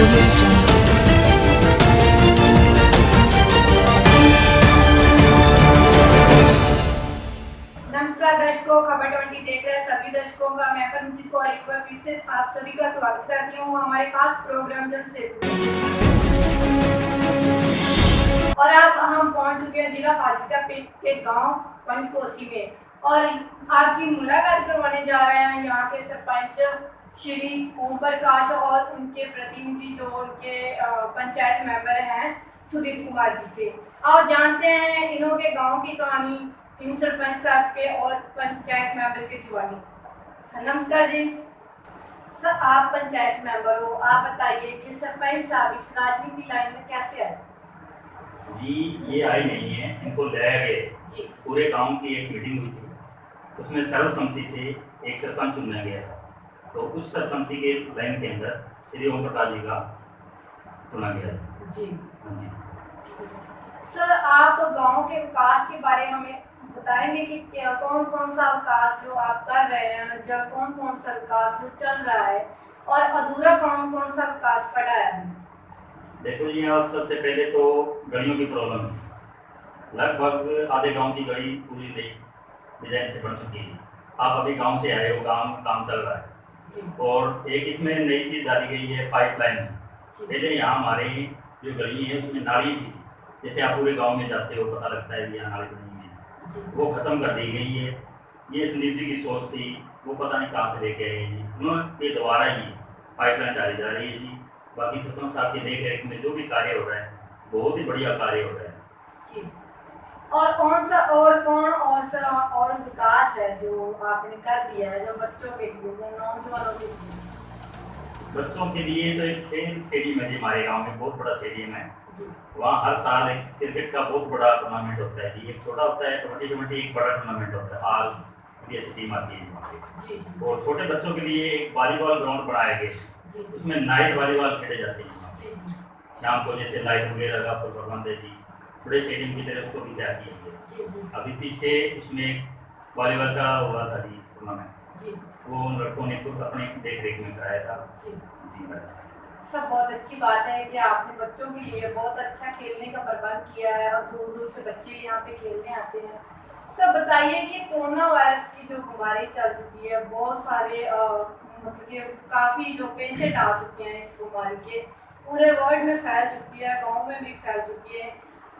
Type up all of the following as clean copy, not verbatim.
नमस्कार दर्शकों, खबर 20 देख रहे सभी दर्शकों का मैं परमजीत कौर एक बार फिर से आप सभी का स्वागत करती हूँ हमारे खास प्रोग्राम जन से। और अब हम पहुंच चुके हैं जिला फाजिल्का के गांव पंचकोसी में और आपकी मुलाकात करवाने जा रहे हैं यहाँ के सरपंच श्री ओम प्रकाश और उनके प्रतिनिधि जो उनके पंचायत मेंबर हैं सुधीर कुमार जी से। और जानते हैं इन्हों के गाँव की कहानी इन सरपंच साहब के और पंचायत मेंबर के जुबानी। नमस्कार जी सर, आप पंचायत मेंबर हो, आप बताइए कि सरपंच साहब इस राजनीति लाइन में कैसे आए? जी ये आई नहीं है, इनको लाया गया। पूरे गांव की एक मीटिंग हुई थी, उसमें सर्वसम्मति से एक सरपंच चुना गया था। तो उस सरपंची के लाइन के अंदर श्री ओम प्रकाश जी का चुना गया जी। हाँ जी सर, आप गांव के विकास के बारे में हमें बताएंगे कि कौन कौन सा विकास जो आप कर रहे हैं, जब कौन कौन सा विकास जो चल रहा है और अधूरा कौन कौन सा विकास पड़ा है? देखो जी, आप सबसे पहले तो गलियों की प्रॉब्लम है। लगभग आधे गांव की गली पूरी नई डिजाइन से बन चुकी है। आप अभी गांव से आए हो, काम चल रहा है। और एक इसमें नई चीज़ डाली गई है, पाइपलाइन। पहले यहाँ हमारे जो गली है उसमें नाली थी, जैसे आप पूरे गांव में जाते हो पता लगता है कि यहाँ नाली बनी है, वो ख़त्म कर दी गई है। ये संदीप जी की सोच थी, वो पता नहीं कहाँ से लेके आए हैं, उन्होंने दोबारा ही पाइपलाइन डाली जा रही है जी। बाकी सरपंच साहब की देख रेख में जो भी कार्य हो रहा है बहुत ही बढ़िया कार्य हो रहा है जी। और कौन सा और विकास है जो आपने कर दिया है जो बच्चों के लिए, जो नौजवानों के लिए? बच्चों के लिए तो एक खेल स्टेडियम है जी, हमारे गांव में बहुत बड़ा स्टेडियम है। वहाँ हर साल एक क्रिकेट का बहुत बड़ा टूर्नामेंट होता है जी। एक छोटा होता है कबड्डी, एक बड़ा टूर्नामेंट होता है। आज ऐसी टीम आती है वहाँ पे। और छोटे बच्चों के लिए एक वॉलीबॉल ग्राउंड बनाया गया, उसमें नाइट वॉलीबॉल खेले जाते हैं शाम को, जैसे लाइट वगैरह का प्रबंध है जी। बड़े स्टेडियम की तरह उसको भी तैयार किया गया। अभी पीछे उसमें वॉलीबॉल का हुआ था जी टूर्नामेंट, वो उन लड़कों ने खुद अपने देख रेख में कराया था जी। सब बहुत अच्छी बात है कि आपने बच्चों के लिए बहुत अच्छा खेलने का प्रबंध किया है और दूर दूर से बच्चे यहाँ पे खेलने आते हैं। सब बताइए कि कोरोना वायरस की जो बीमारी चल चुकी है, बहुत सारे मतलब काफ़ी जो पेशेंट आ चुके हैं इस बीमारी के, पूरे वर्ल्ड में फैल चुकी है, गांव में भी फैल चुकी है।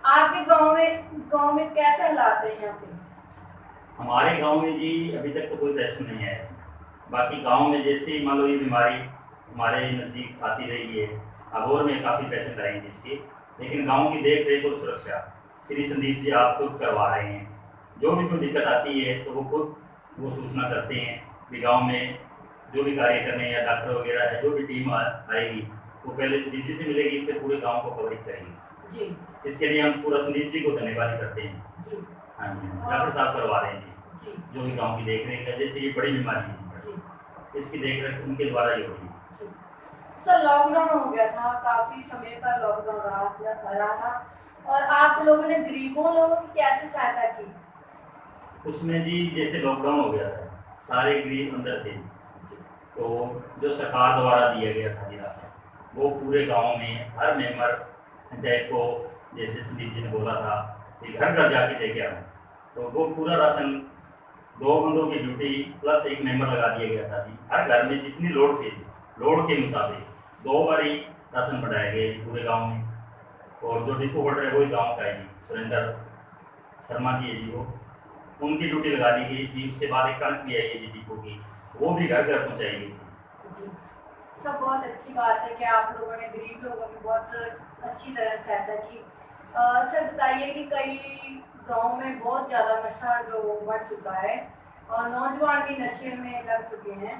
आपके गांव में कैसे हालात है यहाँ पे? हमारे गांव में जी अभी तक तो कोई टेस्ट नहीं है। बाकी गांव में जैसे मान लो ये बीमारी हमारे नज़दीक आती रही है, अघोर में काफ़ी पेशेंट आए हैं जिसके, लेकिन गांव की देख रेख और सुरक्षा श्री संदीप जी आप खुद करवा रहे हैं। जो भी कोई दिक्कत आती है तो वो खुद वो सूचना करते हैं कि गाँव में जो भी कार्य करने या डॉक्टर वगैरह है, जो भी टीम आएगी वो पहले संदीप जी से मिलेगी, फिर पूरे गाँव को कवरेज करेगी जी। इसके लिए हम पूरा संदीप जी को धन्यवाद करते हैं जी। हाँ जी, डॉक्टर साहब करवा रहे हैं जी, जो भी गाँव की देख रेख है। जैसे ये बड़ी बीमारी है, इसकी देख रेख उनके द्वारा ही होगी। सर, लॉकडाउन हो गया था, काफ़ी समय पर लॉकडाउन रहा था और आप लोगों ने गरीबों लोगों की कैसे सहायता की? उसमें जी जैसे लॉकडाउन हो गया था, सारे गरीब अंदर थे, तो जो सरकार द्वारा दिया गया था राशन, वो पूरे गांव में हर मेंबर पंचायत को, जैसे संदीप जी ने बोला था कि घर घर जाके लेके आना, तो वो पूरा राशन 2 बंदों की ड्यूटी प्लस एक मेंबर लगा दिया गया था जी। हर घर में जितनी लोड थी, लोड के मुताबिक 2 बार ही राशन बढ़ाए गए पूरे गांव में। और जो डिपो होल्डर है वही गांव का है जी, सुरेंद्र शर्मा जी है जी, उनकी ड्यूटी लगा दी गई थी। उसके बाद एक कणक भी आई है जी डिपो की, वो भी घर घर पहुँचाई गई थी। सब बहुत अच्छी बात है कि आप लोगों ने गरीब लोगों की बहुत अच्छी तरह सहायता की। सर बताइए कि कई गाँव में बहुत ज़्यादा नशा जो बढ़ चुका है और नौजवान भी नशे में लग चुके हैं,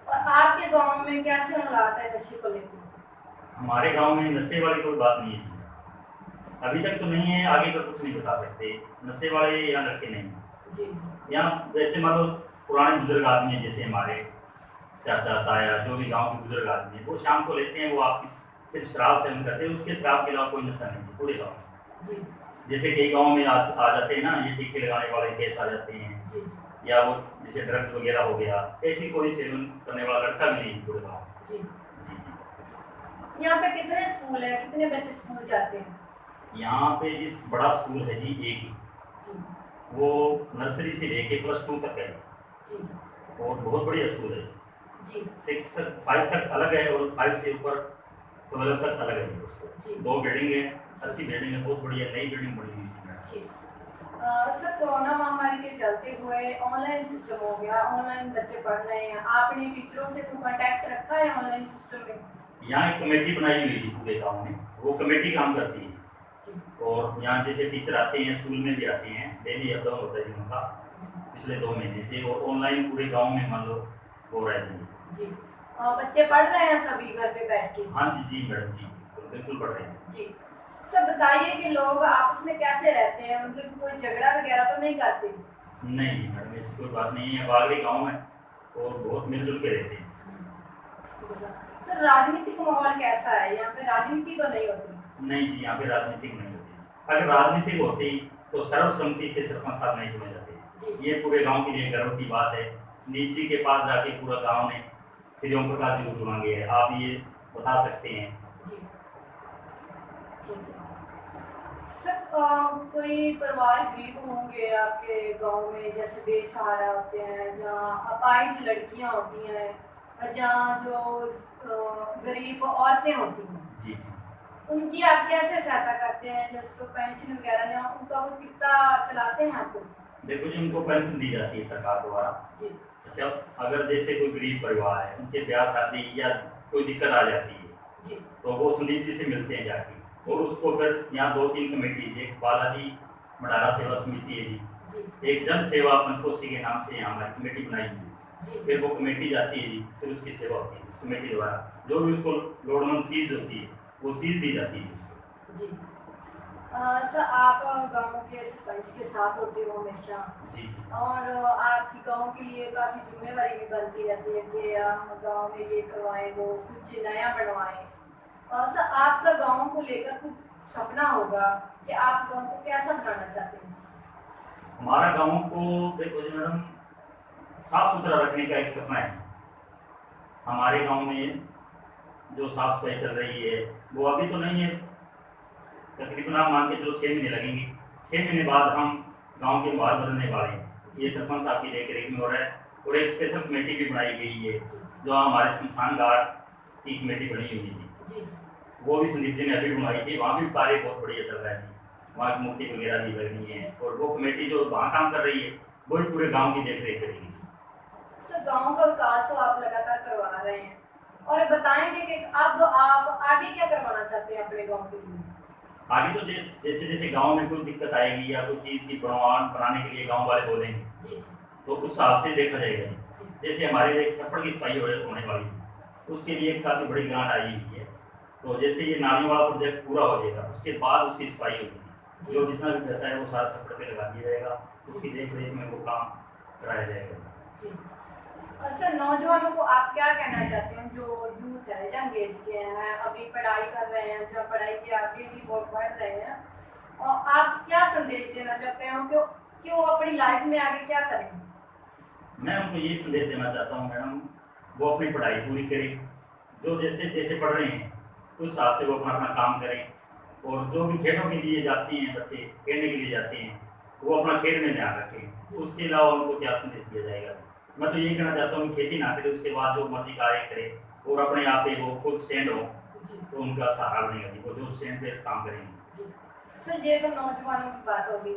और आपके गांव में कैसे हालात है नशे को लेकर? हमारे गांव में नशे वाली कोई बात नहीं है अभी तक तो नहीं है, आगे तो कुछ नहीं बता सकते। नशे वाले यहाँ लड़के नहीं जी। यहाँ वैसे मान लो पुराने बुजुर्ग आदमी हैं, जैसे हमारे चाचा ताया जो भी गांव के बुजुर्ग आदमी हैं, वो शाम को लेते हैं, वो आपकी सिर्फ शराब सेवन करते हैं, उसके शराब के अलावा कोई नशा नहीं है पूरे गाँव जी। जैसे कई गाँव में आ जाते हैं ना, ये टीके लगाने वाले केस आ जाते हैं जी। या वो जैसे ड्रग्स वगैरह हो गया, ऐसी कोई सेवन करने वाला लड़का भी नहीं पूरे गाँव जी। यहाँ पे कितने स्कूल है, कितने बच्चे स्कूल जाते हैं? यहाँ पे जिस बड़ा स्कूल है जी एक ही, जी वो नर्सरी से लेके +2 तक है जी और बहुत बढ़िया स्कूल है। जी 6 तक 5 तक अलग है और 5 से ऊपर 12 तक अलग है उसको। जी 2 बिल्डिंग है, अच्छी बिल्डिंग है, बहुत बढ़िया नई बिल्डिंग बनी हुई है। जी। सर कोरोना महामारी के चलते हुए ऑनलाइन सिस्टम हो गया, ऑनलाइन बच्चे पढ़ रहे हैं, आपने टीचरों से कोई कांटेक्ट रखा है ऑनलाइन सिस्टम में? यहाँ एक कमेटी बनाई हुई है पूरे गाँव में, वो कमेटी काम करती है। जी और यहाँ जैसे टीचर आते हैं, स्कूल में भी आते हैं, डेली अप डाउन होता है जी उनका पिछले 2 महीने से, और ऑनलाइन पूरे गांव में मान लो हो रहा है जी। जी। बच्चे पढ़ रहे हैं सभी घर पे बैठ के? हाँ जी जी मैडम जी, बिल्कुल पढ़ रहे हैं। जी। सर बताइए कि लोग आपस में कैसे रहते हैं, मतलब कोई झगड़ा वगैरह तो नहीं करते? नहीं जी मैडम, ऐसी कोई बात नहीं है, बागड़ी गाँव है और बहुत मिलजुल के रहते हैं। सर राजनीतिक माहौल कैसा है यहाँ पे, राजनीति तो नहीं होती? नहीं जी, यहाँ पे राजनीतिक नहीं होती। अगर राजनीतिक होती तो सर्वसम्मति से सरपंच साहब नहीं चुने जाते। ये पूरे गांव के लिए गर्व की बात है। संदीप जी के पास जाके पूरा गांव ने श्री ओम प्रकाश जी को चुना गया है, आप ये बता सकते हैं। जी ठीक है। सर कोई परिवार गरीब होंगे आपके गांव में, जैसे बेसहारा होते हैं, जहाँ अपाहिज लड़कियां होती हैं, जहाँ जो गरीब औरतें होती हैं, जी उनकी आप कैसे सहायता करते हैं? जैसे तो पेंशन वगैरह, जहाँ उनका वो कितना चलाते हैं आपको? देखो जी, उनको पेंशन दी जाती है सरकार द्वारा। जी अच्छा, अगर जैसे कोई गरीब परिवार है, उनके ब्याह शादी या कोई दिक्कत आ जाती है, जी तो वो संदीप जी से मिलते हैं जाके, और उसको फिर यहाँ 2-3 कमेटी, एक बालाजी मडारा सेवा समिति है जी, जी एक जन सेवा पंचकोशी के नाम से यहाँ हमारी कमेटी बनाई हुई है। जी फिर वो कमेटी जाती है जी, फिर उसकी सेवा होती है उस कमेटी द्वारा, जो भी उसको लोड़मंद चीज़ होती है वो चीज़ दी जाती है उसको। जी। सर आप गांव के सरपंच के साथ होते हो हमेशा, जी जी और आपकी गांव के लिए काफ़ी जिम्मेवारी भी बनती रहती है कि हम गांव में ये करवाएं, वो कुछ नया बनवाएं। सर आपका गांव को लेकर कुछ सपना होगा कि आप गांव को कैसा बनाना चाहते हैं? हमारा गाँव को देखो जी मैडम, साफ सुथरा रखने का एक सपना है। हमारे गांव में जो साफ सफाई चल रही है वो अभी तो नहीं है, तकरीबन आप मान के चलो 6 महीने लगेंगे। 6 महीने बाद हम गांव के माहौल बदलने वाले हैं। ये सरपंच साहब की देख रेख में हो रहा है, और एक स्पेशल कमेटी भी बनाई गई है जो हमारे शमशान घाट की कमेटी बनी हुई है जी, जी वो भी संदीप जी ने अभी बनवाई थी। वहाँ भी कार्य बहुत बढ़िया चल रहा है जी, वहाँ की मूर्ति वगैरह भी लगनी है, और वो कमेटी जो वहाँ काम कर रही है वो भी पूरे गाँव की देख रेख करेगी। सर गांव का विकास तो आप लगातार करवा रहे हैं, और बताएंगे कि अब आप आगे क्या करवाना चाहते हैं अपने गांव के लिए? आगे तो जैसे जैसे गांव में कोई दिक्कत आएगी या कोई चीज़ की बनाने के लिए गांव वाले बोलेंगे, जी तो उस हिसाब से देखा जाएगा। जैसे हमारे एक छप्पड़ की सफाई होने वाली है, उसके लिए काफ़ी बड़ी ग्रांट आई हुई है, तो जैसे ये नालियों वाला प्रोजेक्ट पूरा हो जाएगा उसके बाद उसकी सफाई होगी, जो जितना भी पैसा है वो सारा छप्पड़ पे लगा दिया जाएगा, उसकी देख रेख में वो काम कराया जाएगा। जी। सर नौजवानों को आप क्या कहना चाहते हैं, जो यूथ है, यंग एज के हैं, अभी पढ़ाई कर रहे हैं, जब पढ़ाई के आगे भी बहुत बढ़ रहे हैं, और आप क्या संदेश देना चाहते हैं कि वो अपनी लाइफ में आगे क्या करें? मैं उनको ये संदेश देना चाहता हूँ मैडम, वो अपनी पढ़ाई पूरी करें, जो जैसे जैसे पढ़ रहे हैं उस हिसाब से वो अपना अपना काम करें, और जो भी खेलों के लिए जाते हैं बच्चे, खेलने के लिए जाते हैं, वो अपना खेल में ध्यान रखें। उसके अलावा उनको क्या संदेश दिया जाएगा? मैं तो यही कहना चाहता हूँ कि खेती ना करें, उसके बाद जो मर्जी कार्य करें और अपने आप पे वो खुद स्टैंड हो, तो उनका सहारा बनेगा, वो जो स्टैंड पे काम करेंगे। सर ये तो नौजवानों की बात होगी,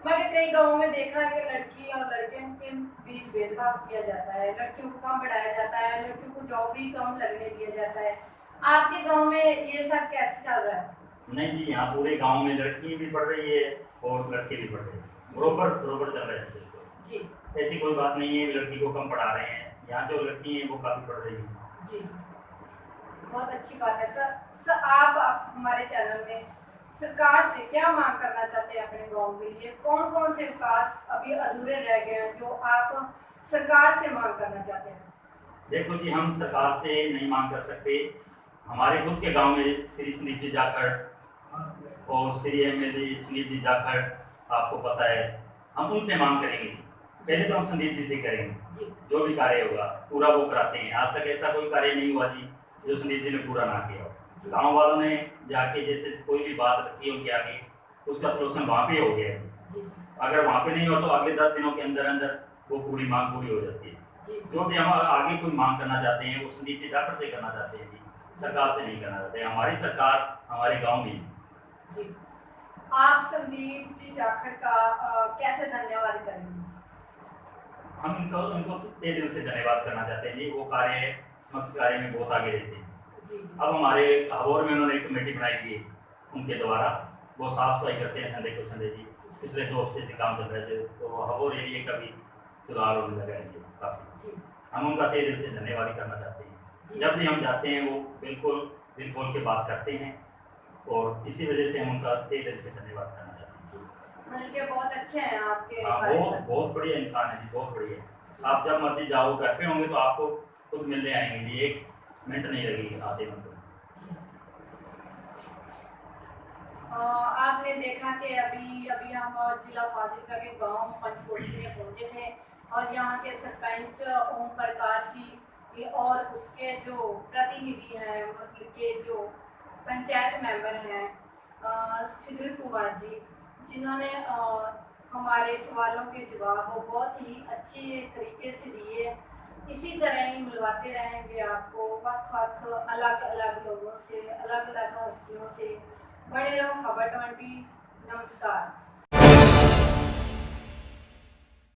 मगर कई गाँवों में देखा है कि लड़की और लड़के के बीच भेदभाव किया जाता है, लड़कियों को कम पढ़ाया जाता है, लड़कियों को जॉब भी कम लगने दिया जाता है। आपके गाँव में ये सब कैसे चल रहा है? नहीं जी, यहाँ पूरे गांव में लड़की भी पढ़ रही है और लड़के भी पढ़ रहे हैं, बरोबर बरोबर चल रहे हैं जी। ऐसी कोई बात नहीं है लड़की को कम पढ़ा रहे हैं, यहाँ जो लड़की हैं वो काफ़ी पढ़ रही हैं। जी बहुत अच्छी बात है सर। सर आप हमारे चैनल में सरकार से क्या मांग करना चाहते हैं अपने गांव के लिए? कौन कौन से विकास अभी अधूरे रह गए हैं जो आप सरकार से मांग करना चाहते हैं? देखो जी, हम सरकार से नहीं मांग कर सकते। हमारे खुद के गांव में श्री संदीप जी जाखड़ और श्री MLA सुनील जी जाखड़, आपको पता है, हम उनसे मांग करेंगे। पहले तो हम संदीप जी से करेंगे, जो भी कार्य होगा पूरा वो कराते हैं। आज तक ऐसा कोई कार्य नहीं हुआ जी जो संदीप जी ने पूरा ना किया हो। गांव वालों ने जाके जैसे कोई भी बात रखी उनके आगे, उसका सलूशन वहाँ पे हो गया है। जी अगर वहाँ पे नहीं हो तो अगले 10 दिनों के अंदर अंदर वो पूरी मांग पूरी हो जाती है। जी जो भी हम आगे कोई मांग करना चाहते हैं वो संदीप जी जाखड़ से करना चाहते हैं जी, सरकार से नहीं करना चाहते। हमारी सरकार हमारे गाँव में है। जी। आप संदीप जी जाखड़ का कैसे धन्यवाद करेंगे? हम इनको इनको तहे दिल से धन्यवाद करना चाहते हैं जी। वो समक्ष कार्य में बहुत आगे रहते हैं। जी अब हमारे हबोर में उन्होंने एक कमेटी बनाई थी उनके द्वारा, वो साफ सफाई करते हैं संडे को संडे जी। पिछले 2 हफ्ते से काम चल रहे थे, तो हबोर एरिया का भी सुधार होने लगा है जी काफ़ी। जी हम उनका तहे दिल से धन्यवाद ही करना चाहते हैं। जी। जब भी हम जाते हैं वो बिल्कुल दिल खोल के बात करते हैं, और इसी वजह से हम उनका तहे दिल से धन्यवाद करना चाहते हैं। मतलब कि बहुत अच्छे हैं आपके हाँ, वो कार्यकर्ता। बहुत बढ़िया इंसान है जी, बहुत बढ़िया। आप जब मर्जी जाओ, घर पे होंगे तो आपको खुद मिलने आएंगे जी, 1 मिनट नहीं लगेगी आते मतलब। आपने देखा कि अभी अभी हम जिला फाजिल्का के गांव पंचकोशी में पहुंचे थे, और यहाँ के सरपंच ओम प्रकाश जी और उसके जो प्रतिनिधि हैं, मतलब के जो पंचायत मेंबर हैं सुधीर कुमार जी, जिन्होंने हमारे सवालों के जवाब बहुत ही अच्छे तरीके से दिए। इसी तरह ही मिलवाते रहेंगे आपको वक्त अलग अलग लोगों से, अलग अलग हस्तियों से। बने रहो खबर 20। नमस्कार।